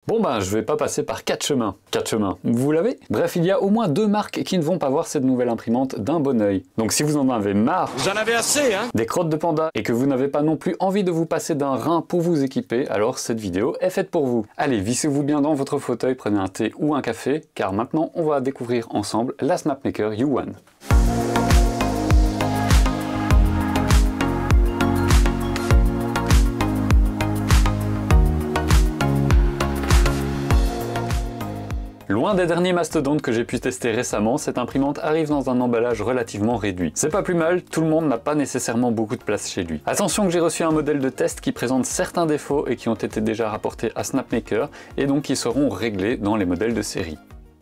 Bon ben, je vais pas passer par 4 chemins. 4 chemins, vous l'avez? Bref, il y a au moins 2 marques qui ne vont pas voir cette nouvelle imprimante d'un bon oeil. Donc si vous en avez marre, j'en avais assez, hein, des crottes de panda, et que vous n'avez pas non plus envie de vous passer d'un rein pour vous équiper, alors cette vidéo est faite pour vous. Allez, vissez-vous bien dans votre fauteuil, prenez un thé ou un café, car maintenant on va découvrir ensemble la Snapmaker U1. Loin des derniers mastodontes que j'ai pu tester récemment, cette imprimante arrive dans un emballage relativement réduit. C'est pas plus mal, tout le monde n'a pas nécessairement beaucoup de place chez lui. Attention que j'ai reçu un modèle de test qui présente certains défauts et qui ont été déjà rapportés à Snapmaker et donc qui seront réglés dans les modèles de série.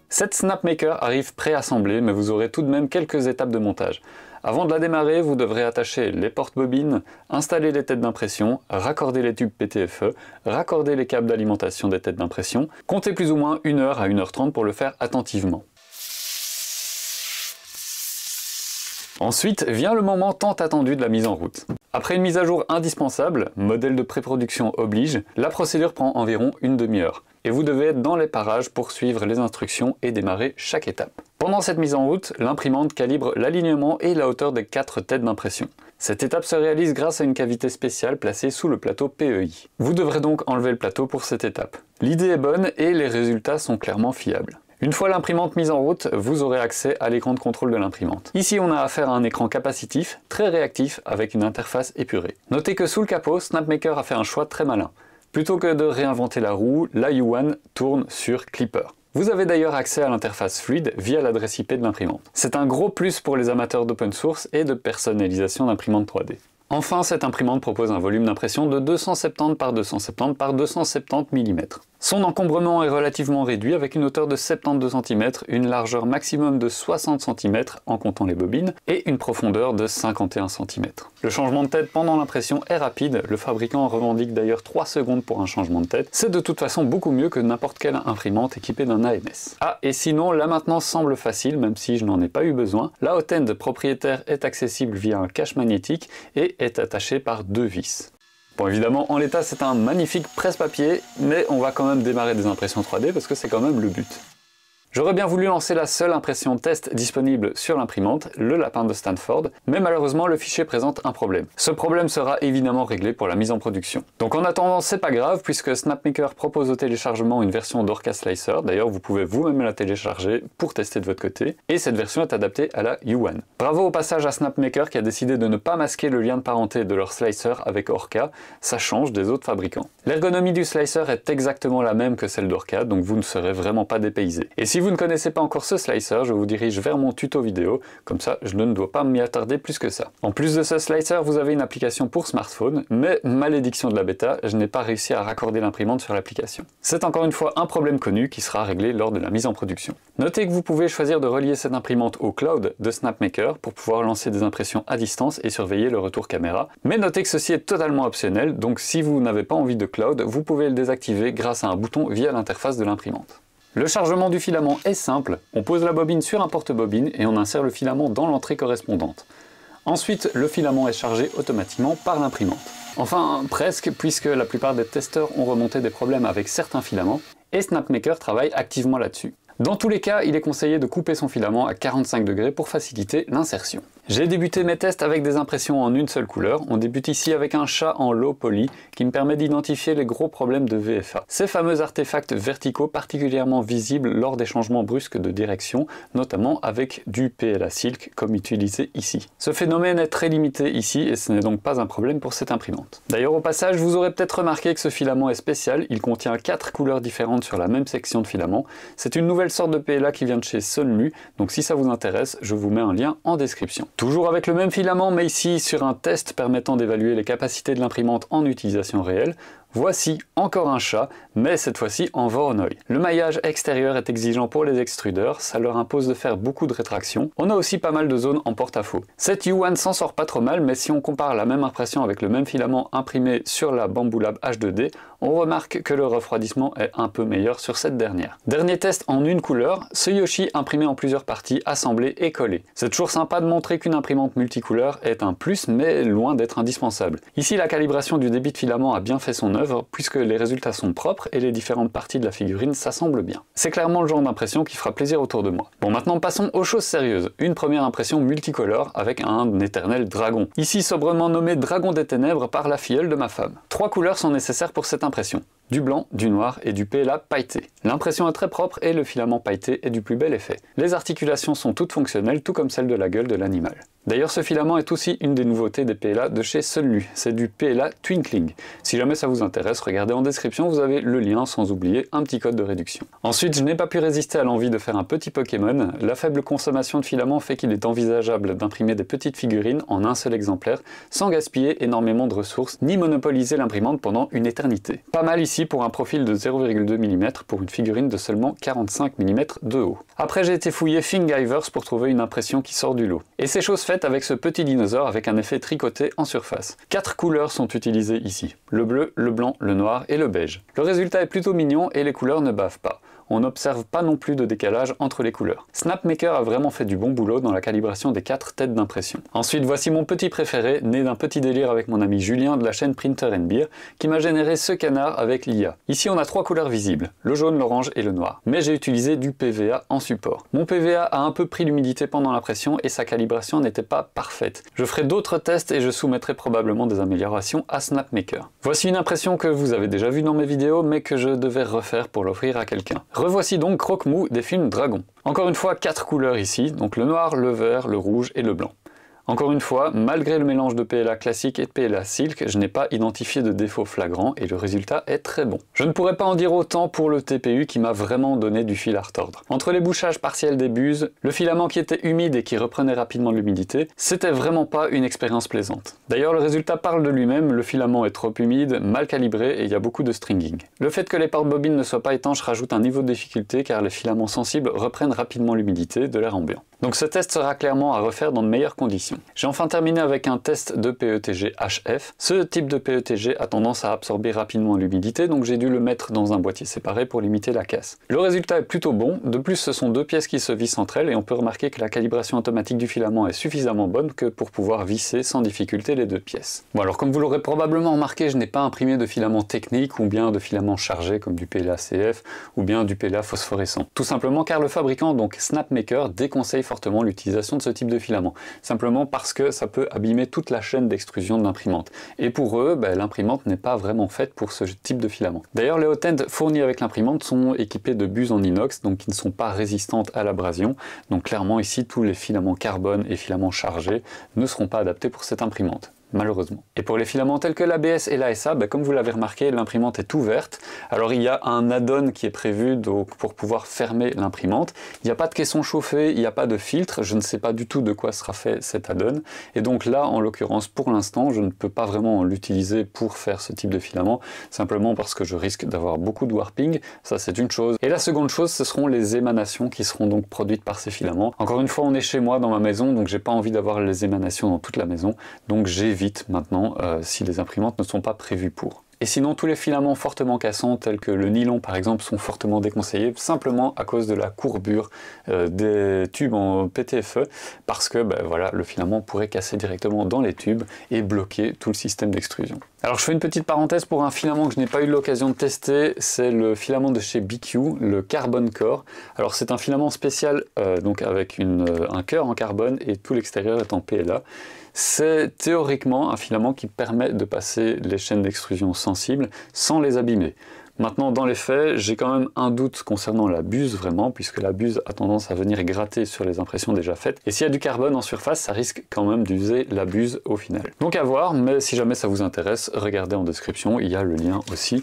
Cette Snapmaker arrive préassemblée, mais vous aurez tout de même quelques étapes de montage. Avant de la démarrer, vous devrez attacher les porte-bobines, installer les têtes d'impression, raccorder les tubes PTFE, raccorder les câbles d'alimentation des têtes d'impression, comptez plus ou moins 1 heure à 1h30 pour le faire attentivement. Ensuite vient le moment tant attendu de la mise en route. Après une mise à jour indispensable, modèle de pré-production oblige, la procédure prend environ une demi-heure. Et vous devez être dans les parages pour suivre les instructions et démarrer chaque étape. Pendant cette mise en route, l'imprimante calibre l'alignement et la hauteur des 4 têtes d'impression. Cette étape se réalise grâce à une cavité spéciale placée sous le plateau PEI. Vous devrez donc enlever le plateau pour cette étape. L'idée est bonne et les résultats sont clairement fiables. Une fois l'imprimante mise en route, vous aurez accès à l'écran de contrôle de l'imprimante. Ici, on a affaire à un écran capacitif, très réactif, avec une interface épurée. Notez que sous le capot, Snapmaker a fait un choix très malin. Plutôt que de réinventer la roue, la U1 tourne sur Clipper. Vous avez d'ailleurs accès à l'interface fluide via l'adresse IP de l'imprimante. C'est un gros plus pour les amateurs d'open source et de personnalisation d'imprimantes 3D. Enfin, cette imprimante propose un volume d'impression de 270 par 270 par 270 mm. Son encombrement est relativement réduit avec une hauteur de 72 cm, une largeur maximum de 60 cm en comptant les bobines et une profondeur de 51 cm. Le changement de tête pendant l'impression est rapide, le fabricant revendique d'ailleurs 3 secondes pour un changement de tête. C'est de toute façon beaucoup mieux que n'importe quelle imprimante équipée d'un AMS. Ah, et sinon, la maintenance semble facile même si je n'en ai pas eu besoin. La hot-end propriétaire est accessible via un cache magnétique et est attachée par 2 vis. Bon, évidemment, en l'état, c'est un magnifique presse-papier, mais on va quand même démarrer des impressions 3D parce que c'est quand même le but. J'aurais bien voulu lancer la seule impression test disponible sur l'imprimante, le lapin de Stanford, mais malheureusement le fichier présente un problème. Ce problème sera évidemment réglé pour la mise en production. Donc en attendant, c'est pas grave puisque Snapmaker propose au téléchargement une version d'Orca Slicer, d'ailleurs vous pouvez vous-même la télécharger pour tester de votre côté, et cette version est adaptée à la U1. Bravo au passage à Snapmaker qui a décidé de ne pas masquer le lien de parenté de leur slicer avec Orca, ça change des autres fabricants. L'ergonomie du slicer est exactement la même que celle d'Orca, donc vous ne serez vraiment pas dépaysé. Et si vous ne connaissez pas encore ce slicer, je vous dirige vers mon tuto vidéo, comme ça je ne dois pas m'y attarder plus que ça. En plus de ce slicer, vous avez une application pour smartphone, mais malédiction de la bêta, je n'ai pas réussi à raccorder l'imprimante sur l'application. C'est encore une fois un problème connu qui sera réglé lors de la mise en production. Notez que vous pouvez choisir de relier cette imprimante au cloud de Snapmaker pour pouvoir lancer des impressions à distance et surveiller le retour caméra, mais notez que ceci est totalement optionnel, donc si vous n'avez pas envie de cloud, vous pouvez le désactiver grâce à un bouton via l'interface de l'imprimante. Le chargement du filament est simple, on pose la bobine sur un porte-bobine et on insère le filament dans l'entrée correspondante. Ensuite, le filament est chargé automatiquement par l'imprimante. Enfin, presque, puisque la plupart des testeurs ont remonté des problèmes avec certains filaments, et Snapmaker travaille activement là-dessus. Dans tous les cas, il est conseillé de couper son filament à 45 degrés pour faciliter l'insertion. J'ai débuté mes tests avec des impressions en une seule couleur. On débute ici avec un chat en low poly qui me permet d'identifier les gros problèmes de VFA. Ces fameux artefacts verticaux particulièrement visibles lors des changements brusques de direction, notamment avec du PLA Silk comme utilisé ici. Ce phénomène est très limité ici et ce n'est donc pas un problème pour cette imprimante. D'ailleurs au passage, vous aurez peut-être remarqué que ce filament est spécial, il contient 4 couleurs différentes sur la même section de filament. C'est une nouvelle sorte de PLA qui vient de chez Sunlu, donc si ça vous intéresse, je vous mets un lien en description. Toujours avec le même filament, mais ici sur un test permettant d'évaluer les capacités de l'imprimante en utilisation réelle, voici encore un chat, mais cette fois-ci en Voronoi. Le maillage extérieur est exigeant pour les extrudeurs, ça leur impose de faire beaucoup de rétraction. On a aussi pas mal de zones en porte-à-faux. Cette U1 s'en sort pas trop mal, mais si on compare la même impression avec le même filament imprimé sur la Bambu Lab H2D, on remarque que le refroidissement est un peu meilleur sur cette dernière. Dernier test en une couleur, ce Yoshi imprimé en plusieurs parties, assemblé et collé. C'est toujours sympa de montrer qu'une imprimante multicouleur est un plus, mais loin d'être indispensable. Ici, la calibration du débit de filament a bien fait son œuvre puisque les résultats sont propres et les différentes parties de la figurine s'assemblent bien. C'est clairement le genre d'impression qui fera plaisir autour de moi. Bon, maintenant passons aux choses sérieuses. Une première impression multicolore avec un éternel dragon. Ici sobrement nommé Dragon des Ténèbres par la filleule de ma femme. 3 couleurs sont nécessaires pour cette impression. Du blanc, du noir et du PLA pailleté. L'impression est très propre et le filament pailleté est du plus bel effet. Les articulations sont toutes fonctionnelles, tout comme celle de la gueule de l'animal. D'ailleurs, ce filament est aussi une des nouveautés des PLA de chez Sunlu, c'est du PLA Twinkling. Si jamais ça vous intéresse, regardez en description, vous avez le lien, sans oublier un petit code de réduction. Ensuite, je n'ai pas pu résister à l'envie de faire un petit Pokémon. La faible consommation de filament fait qu'il est envisageable d'imprimer des petites figurines en un seul exemplaire, sans gaspiller énormément de ressources, ni monopoliser l'imprimante pendant une éternité. Pas mal ici pour un profil de 0,2 mm pour une figurine de seulement 45 mm de haut. Après, j'ai été fouiller Thingiverse pour trouver une impression qui sort du lot. Et c'est chose faite avec ce petit dinosaure avec un effet tricoté en surface. 4 couleurs sont utilisées ici. Le bleu, le blanc, le noir et le beige. Le résultat est plutôt mignon et les couleurs ne bavent pas. On n'observe pas non plus de décalage entre les couleurs. Snapmaker a vraiment fait du bon boulot dans la calibration des 4 têtes d'impression. Ensuite, voici mon petit préféré, né d'un petit délire avec mon ami Julien de la chaîne Printer & Beer, qui m'a généré ce canard avec l'IA. Ici, on a 3 couleurs visibles, le jaune, l'orange et le noir. Mais j'ai utilisé du PVA en support. Mon PVA a un peu pris l'humidité pendant l'impression et sa calibration n'était pas parfaite. Je ferai d'autres tests et je soumettrai probablement des améliorations à Snapmaker. Voici une impression que vous avez déjà vue dans mes vidéos, mais que je devais refaire pour l'offrir à quelqu'un. Revoici donc Croque-Mou des films Dragon. Encore une fois, 4 couleurs ici, donc le noir, le vert, le rouge et le blanc. Encore une fois, malgré le mélange de PLA classique et de PLA Silk, je n'ai pas identifié de défaut flagrant et le résultat est très bon. Je ne pourrais pas en dire autant pour le TPU qui m'a vraiment donné du fil à retordre. Entre les bouchages partiels des buses, le filament qui était humide et qui reprenait rapidement l'humidité, c'était vraiment pas une expérience plaisante. D'ailleurs, le résultat parle de lui-même, le filament est trop humide, mal calibré et il y a beaucoup de stringing. Le fait que les porte-bobines ne soient pas étanches rajoute un niveau de difficulté car les filaments sensibles reprennent rapidement l'humidité de l'air ambiant. Donc ce test sera clairement à refaire dans de meilleures conditions. J'ai enfin terminé avec un test de PETG HF. Ce type de PETG a tendance à absorber rapidement l'humidité, donc j'ai dû le mettre dans un boîtier séparé pour limiter la casse. Le résultat est plutôt bon, de plus ce sont 2 pièces qui se vissent entre elles et on peut remarquer que la calibration automatique du filament est suffisamment bonne que pour pouvoir visser sans difficulté les 2 pièces. Bon alors comme vous l'aurez probablement remarqué, je n'ai pas imprimé de filament technique ou bien de filament chargé comme du PLA CF ou bien du PLA phosphorescent. Tout simplement car le fabricant, donc Snapmaker, déconseille fortement l'utilisation de ce type de filament, simplement parce que ça peut abîmer toute la chaîne d'extrusion de l'imprimante. Et pour eux, l'imprimante n'est pas vraiment faite pour ce type de filament. D'ailleurs, les hot-end fournis avec l'imprimante sont équipés de buses en inox, donc qui ne sont pas résistantes à l'abrasion. Donc clairement ici, tous les filaments carbone et filaments chargés ne seront pas adaptés pour cette imprimante. Malheureusement. Et pour les filaments tels que l'ABS et l'ASA, comme vous l'avez remarqué, l'imprimante est ouverte. Alors il y a un add-on qui est prévu donc, pour pouvoir fermer l'imprimante. Il n'y a pas de caisson chauffé, il n'y a pas de filtre, je ne sais pas du tout de quoi sera fait cet add-on. Et donc là, en l'occurrence, pour l'instant, je ne peux pas vraiment l'utiliser pour faire ce type de filament, simplement parce que je risque d'avoir beaucoup de warping, ça c'est une chose. Et la seconde chose, ce seront les émanations qui seront donc produites par ces filaments. Encore une fois, on est chez moi, dans ma maison, donc j'ai pas envie d'avoir les émanations dans toute la maison, donc j'évite maintenant si les imprimantes ne sont pas prévues pour. Et sinon, tous les filaments fortement cassants, tels que le nylon par exemple, sont fortement déconseillés, simplement à cause de la courbure des tubes en PTFE, parce que voilà, le filament pourrait casser directement dans les tubes et bloquer tout le système d'extrusion. Alors je fais une petite parenthèse pour un filament que je n'ai pas eu l'occasion de tester, c'est le filament de chez BQ, le Carbon Core. Alors c'est un filament spécial donc avec un cœur en carbone et tout l'extérieur est en PLA. C'est théoriquement un filament qui permet de passer les chaînes d'extrusion sensibles sans les abîmer. Maintenant, dans les faits, j'ai quand même un doute concernant la buse vraiment, puisque la buse a tendance à venir gratter sur les impressions déjà faites. Et s'il y a du carbone en surface, ça risque quand même d'user la buse au final. Donc à voir, mais si jamais ça vous intéresse, regardez en description, il y a le lien aussi.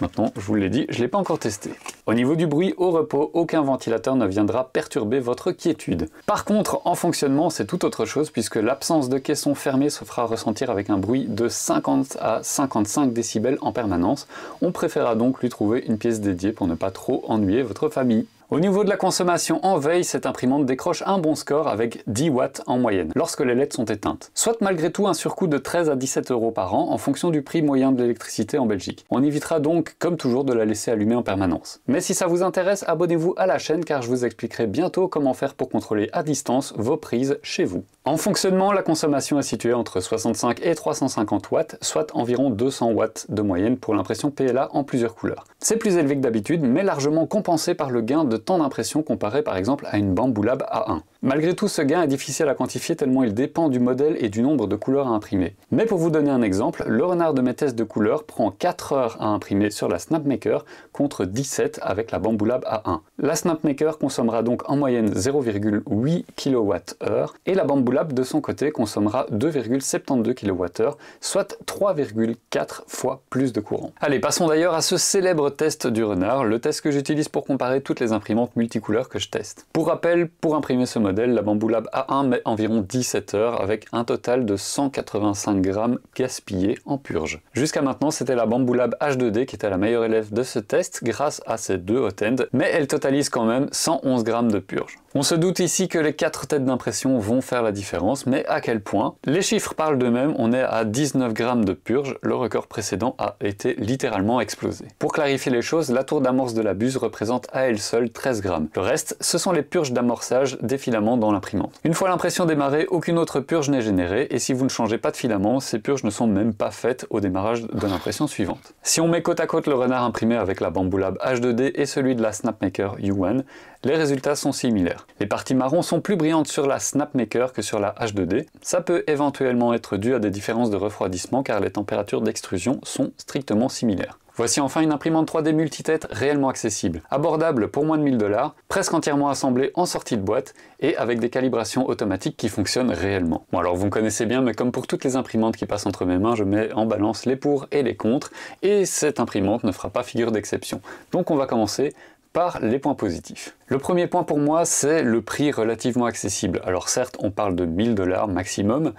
Maintenant, je vous l'ai dit, je ne l'ai pas encore testé. Au niveau du bruit au repos, aucun ventilateur ne viendra perturber votre quiétude. Par contre, en fonctionnement, c'est tout autre chose, puisque l'absence de caisson fermé se fera ressentir avec un bruit de 50 à 55 décibels en permanence. On préférera donc lui trouver une pièce dédiée pour ne pas trop ennuyer votre famille. Au niveau de la consommation en veille, cette imprimante décroche un bon score avec 10 watts en moyenne, lorsque les LED sont éteintes. Soit malgré tout un surcoût de 13 à 17 € par an en fonction du prix moyen de l'électricité en Belgique. On évitera donc, comme toujours, de la laisser allumer en permanence. Mais si ça vous intéresse, abonnez-vous à la chaîne car je vous expliquerai bientôt comment faire pour contrôler à distance vos prises chez vous. En fonctionnement, la consommation est située entre 65 et 350 watts, soit environ 200 watts de moyenne pour l'impression PLA en plusieurs couleurs. C'est plus élevé que d'habitude, mais largement compensé par le gain de temps d'impression comparé par exemple à une Bambu Lab A1. Malgré tout, ce gain est difficile à quantifier tellement il dépend du modèle et du nombre de couleurs à imprimer. Mais pour vous donner un exemple, le renard de mes tests de couleurs prend 4 heures à imprimer sur la Snapmaker contre 17 avec la Bambu Lab A1. La Snapmaker consommera donc en moyenne 0,8 kWh et la Bambu Lab de son côté consommera 2,72 kWh, soit 3,4 fois plus de courant. Allez, passons d'ailleurs à ce célèbre test du renard, le test que j'utilise pour comparer toutes les imprimantes multicouleurs que je teste. Pour rappel, pour imprimer ce modèle, la Bambu Lab A1 met environ 17 heures avec un total de 185 grammes gaspillés en purge. Jusqu'à maintenant, c'était la Bambu Lab H2D qui était la meilleure élève de ce test grâce à ses 2 hot-end, mais elle totalise quand même 111 grammes de purge. On se doute ici que les 4 têtes d'impression vont faire la différence, mais à quel point? Les chiffres parlent d'eux-mêmes, on est à 19 grammes de purge, le record précédent a été littéralement explosé. Pour clarifier les choses, la tour d'amorce de la buse représente à elle seule 13 grammes. Le reste, ce sont les purges d'amorçage des filaments dans l'imprimante. Une fois l'impression démarrée, aucune autre purge n'est générée, et si vous ne changez pas de filament, ces purges ne sont même pas faites au démarrage de l'impression suivante. Si on met côte à côte le renard imprimé avec la Bambu Lab H2D et celui de la Snapmaker U1, les résultats sont similaires. Les parties marron sont plus brillantes sur la Snapmaker que sur la H2D. Ça peut éventuellement être dû à des différences de refroidissement car les températures d'extrusion sont strictement similaires. Voici enfin une imprimante 3D multitête réellement accessible, abordable pour moins de 1000 $, presque entièrement assemblée en sortie de boîte et avec des calibrations automatiques qui fonctionnent réellement. Bon alors vous me connaissez bien, mais comme pour toutes les imprimantes qui passent entre mes mains, je mets en balance les pour et les contre, et cette imprimante ne fera pas figure d'exception. Donc on va commencer par les points positifs. Le premier point pour moi, c'est le prix relativement accessible. Alors certes, on parle de 1000 $ maximum,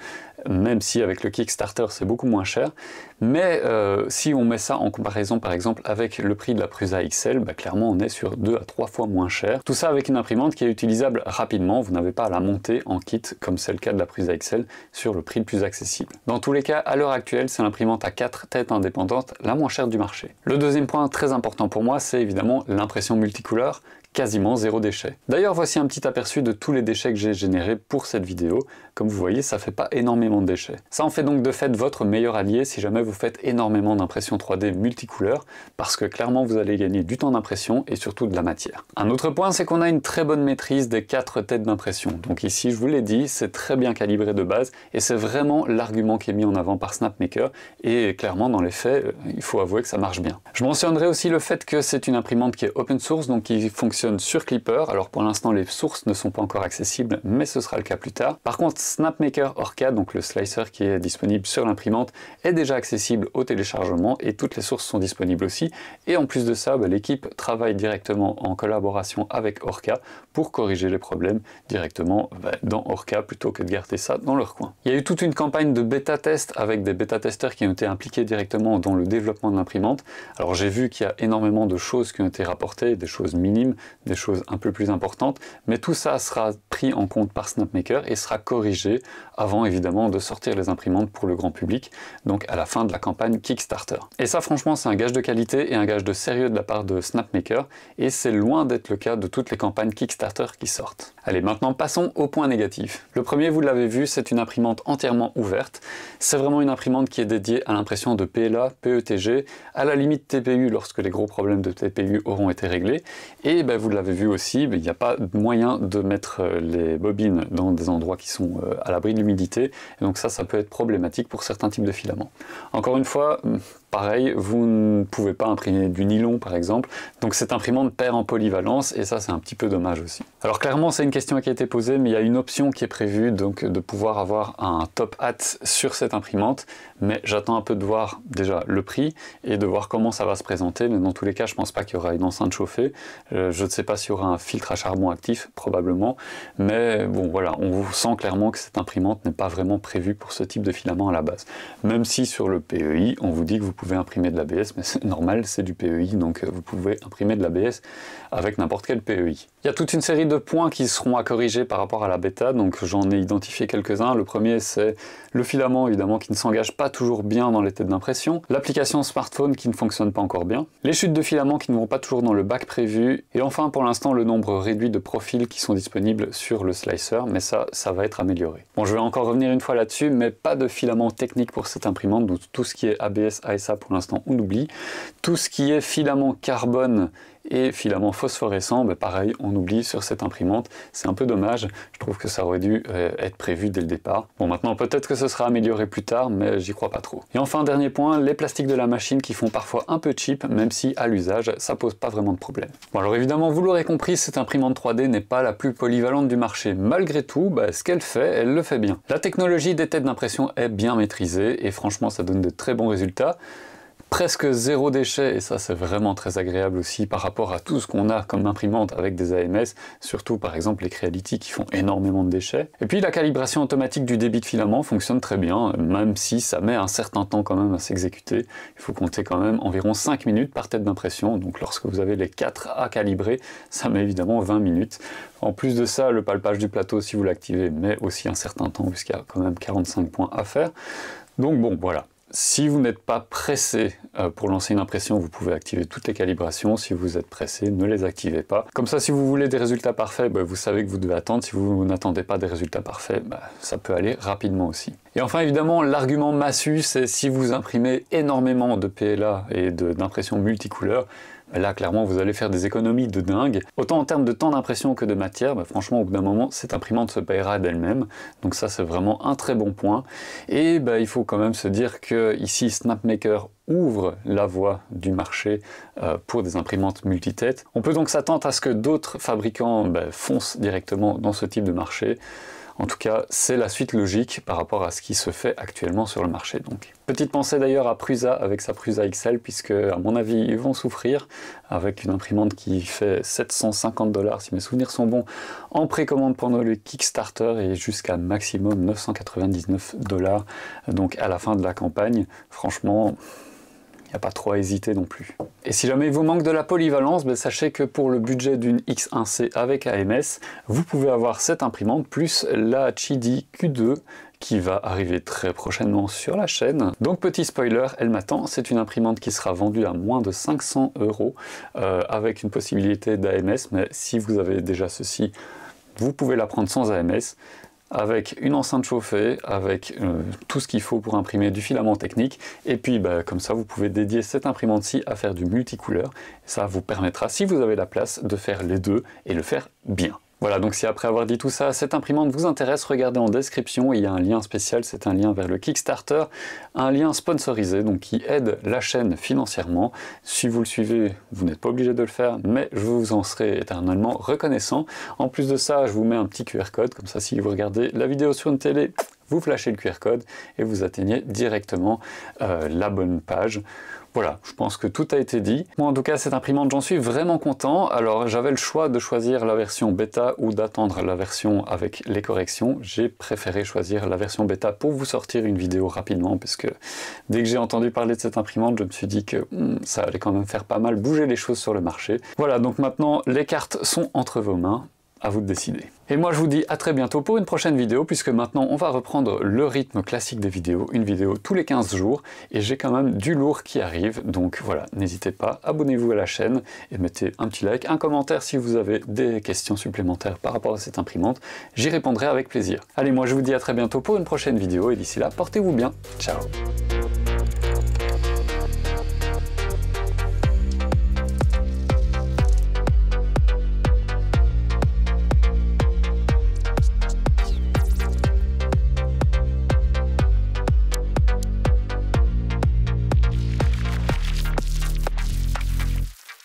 même si avec le Kickstarter c'est beaucoup moins cher, mais si on met ça en comparaison par exemple avec le prix de la Prusa XL, clairement on est sur 2 à 3 fois moins cher. Tout ça avec une imprimante qui est utilisable rapidement, vous n'avez pas à la monter en kit comme c'est le cas de la Prusa XL sur le prix le plus accessible. Dans tous les cas, à l'heure actuelle, c'est l'imprimante à 4 têtes indépendantes la moins chère du marché. Le deuxième point très important pour moi, c'est évidemment l'impression multicouleur, quasiment zéro déchet. D'ailleurs, voici un petit aperçu de tous les déchets que j'ai générés pour cette vidéo. Comme vous voyez, ça fait pas énormément de déchets. Ça en fait donc de fait votre meilleur allié si jamais vous faites énormément d'impression 3D multicouleur, parce que clairement vous allez gagner du temps d'impression et surtout de la matière. Un autre point, c'est qu'on a une très bonne maîtrise des 4 têtes d'impression. Donc ici, je vous l'ai dit, c'est très bien calibré de base et c'est vraiment l'argument qui est mis en avant par Snapmaker et clairement dans les faits, il faut avouer que ça marche bien. Je mentionnerai aussi le fait que c'est une imprimante qui est open source, donc qui fonctionne sur Clipper. Alors pour l'instant les sources ne sont pas encore accessibles, mais ce sera le cas plus tard. Par contre Snapmaker Orca, donc le slicer qui est disponible sur l'imprimante, est déjà accessible au téléchargement et toutes les sources sont disponibles aussi. Et en plus de ça, l'équipe travaille directement en collaboration avec Orca pour corriger les problèmes directement dans Orca plutôt que de garder ça dans leur coin. Il y a eu toute une campagne de bêta-test avec des bêta-testeurs qui ont été impliqués directement dans le développement de l'imprimante. Alors j'ai vu qu'il y a énormément de choses qui ont été rapportées, des choses minimes, des choses un peu plus importantes, mais tout ça sera pris en compte par Snapmaker et sera corrigé avant évidemment de sortir les imprimantes pour le grand public, donc à la fin de la campagne Kickstarter. Et ça franchement c'est un gage de qualité et un gage de sérieux de la part de Snapmaker, et c'est loin d'être le cas de toutes les campagnes Kickstarter qui sortent. Allez, maintenant passons aux points négatifs. Le premier, vous l'avez vu, c'est une imprimante entièrement ouverte. C'est vraiment une imprimante qui est dédiée à l'impression de PLA, PETG, à la limite TPU lorsque les gros problèmes de TPU auront été réglés, et vous l'avez vu aussi, il n'y a pas de moyen de mettre les bobines dans des endroits qui sont à l'abri de l'humidité, et donc ça peut être problématique pour certains types de filaments. Encore une fois, pareil, vous ne pouvez pas imprimer du nylon par exemple, donc cette imprimante perd en polyvalence et ça c'est un petit peu dommage aussi. Alors clairement c'est une question qui a été posée, mais il y a une option qui est prévue, donc de pouvoir avoir un top hat sur cette imprimante, mais j'attends un peu de voir déjà le prix et de voir comment ça va se présenter, mais dans tous les cas je pense pas qu'il y aura une enceinte chauffée, je ne sais pas s'il y aura un filtre à charbon actif, probablement, mais bon voilà, on sent clairement que cette imprimante n'est pas vraiment prévue pour ce type de filament à la base, même si sur le PEI on vous dit que vous pouvez imprimer de l'ABS, mais c'est normal, c'est du PEI, donc vous pouvez imprimer de l'ABS avec n'importe quel PEI. Il y a toute une série de points qui seront à corriger par rapport à la bêta, donc j'en ai identifié quelques-uns. Le premier, c'est le filament, évidemment, qui ne s'engage pas toujours bien dans les têtes d'impression, l'application smartphone qui ne fonctionne pas encore bien, les chutes de filament qui ne vont pas toujours dans le bac prévu, et enfin, pour l'instant, le nombre réduit de profils qui sont disponibles sur le slicer, mais ça va être amélioré. Bon, je vais encore revenir une fois là-dessus, mais pas de filament technique pour cette imprimante, donc tout ce qui est ABS, ASA pour l'instant on oublie. Tout ce qui est filament carbone et filament phosphorescent, bah pareil, on oublie sur cette imprimante. C'est un peu dommage, je trouve que ça aurait dû être prévu dès le départ. Bon, maintenant peut-être que ce sera amélioré plus tard, mais j'y crois pas trop. Et enfin, dernier point, les plastiques de la machine qui font parfois un peu cheap, même si à l'usage, ça pose pas vraiment de problème. Bon, alors évidemment, vous l'aurez compris, cette imprimante 3D n'est pas la plus polyvalente du marché. Malgré tout, bah, ce qu'elle fait, elle le fait bien. La technologie des têtes d'impression est bien maîtrisée, et franchement, ça donne de très bons résultats. Presque zéro déchet, et ça c'est vraiment très agréable aussi par rapport à tout ce qu'on a comme imprimante avec des AMS, surtout par exemple les Creality qui font énormément de déchets. Et puis la calibration automatique du débit de filament fonctionne très bien, même si ça met un certain temps quand même à s'exécuter. Il faut compter quand même environ 5 minutes par tête d'impression, donc lorsque vous avez les 4 à calibrer, ça met évidemment 20 minutes. En plus de ça, le palpage du plateau, si vous l'activez, met aussi un certain temps, puisqu'il y a quand même 45 points à faire. Donc bon, voilà. Si vous n'êtes pas pressé pour lancer une impression, vous pouvez activer toutes les calibrations. Si vous êtes pressé, ne les activez pas. Comme ça, si vous voulez des résultats parfaits, bah, vous savez que vous devez attendre. Si vous n'attendez pas des résultats parfaits, bah, ça peut aller rapidement aussi. Et enfin, évidemment, l'argument massu, c'est si vous imprimez énormément de PLA et d'impression multicouleur, là, clairement, vous allez faire des économies de dingue. Autant en termes de temps d'impression que de matière, bah, franchement, au bout d'un moment, cette imprimante se payera d'elle-même. Donc ça, c'est vraiment un très bon point. Et bah, il faut quand même se dire que ici, Snapmaker ouvre la voie du marché pour des imprimantes multitêtes. On peut donc s'attendre à ce que d'autres fabricants foncent directement dans ce type de marché. En tout cas, c'est la suite logique par rapport à ce qui se fait actuellement sur le marché. Donc, petite pensée d'ailleurs à Prusa avec sa Prusa XL, puisque à mon avis, ils vont souffrir avec une imprimante qui fait 750 $, si mes souvenirs sont bons, en précommande pendant le Kickstarter et jusqu'à maximum 999 $. Donc à la fin de la campagne, franchement, il n'y a pas trop à hésiter non plus. Et si jamais il vous manque de la polyvalence, sachez que pour le budget d'une X1C avec AMS, vous pouvez avoir cette imprimante plus la Chidi Q2 qui va arriver très prochainement sur la chaîne. Donc petit spoiler, elle m'attend, c'est une imprimante qui sera vendue à moins de 500 € avec une possibilité d'AMS, mais si vous avez déjà ceci, vous pouvez la prendre sans AMS. Avec une enceinte chauffée, avec tout ce qu'il faut pour imprimer du filament technique, et puis comme ça vous pouvez dédier cette imprimante-ci à faire du multicouleur, et ça vous permettra, si vous avez la place, de faire les deux et le faire bien. Voilà, donc si après avoir dit tout ça, cette imprimante vous intéresse, regardez en description, il y a un lien spécial, c'est un lien vers le Kickstarter, un lien sponsorisé, donc qui aide la chaîne financièrement. Si vous le suivez, vous n'êtes pas obligé de le faire, mais je vous en serai éternellement reconnaissant. En plus de ça, je vous mets un petit QR code, comme ça si vous regardez la vidéo sur une télé, vous flashez le QR code et vous atteignez directement la bonne page. Voilà, je pense que tout a été dit. Moi en tout cas, cette imprimante, j'en suis vraiment content. Alors j'avais le choix de choisir la version bêta ou d'attendre la version avec les corrections. J'ai préféré choisir la version bêta pour vous sortir une vidéo rapidement, parce que dès que j'ai entendu parler de cette imprimante, je me suis dit que ça allait quand même faire pas mal bouger les choses sur le marché. Voilà, donc maintenant les cartes sont entre vos mains. À vous de décider. Et moi je vous dis à très bientôt pour une prochaine vidéo, puisque maintenant on va reprendre le rythme classique des vidéos, une vidéo tous les 15 jours, et j'ai quand même du lourd qui arrive, donc voilà, n'hésitez pas, abonnez-vous à la chaîne, et mettez un petit like, un commentaire si vous avez des questions supplémentaires par rapport à cette imprimante, j'y répondrai avec plaisir. Allez, moi je vous dis à très bientôt pour une prochaine vidéo, et d'ici là, portez-vous bien, ciao.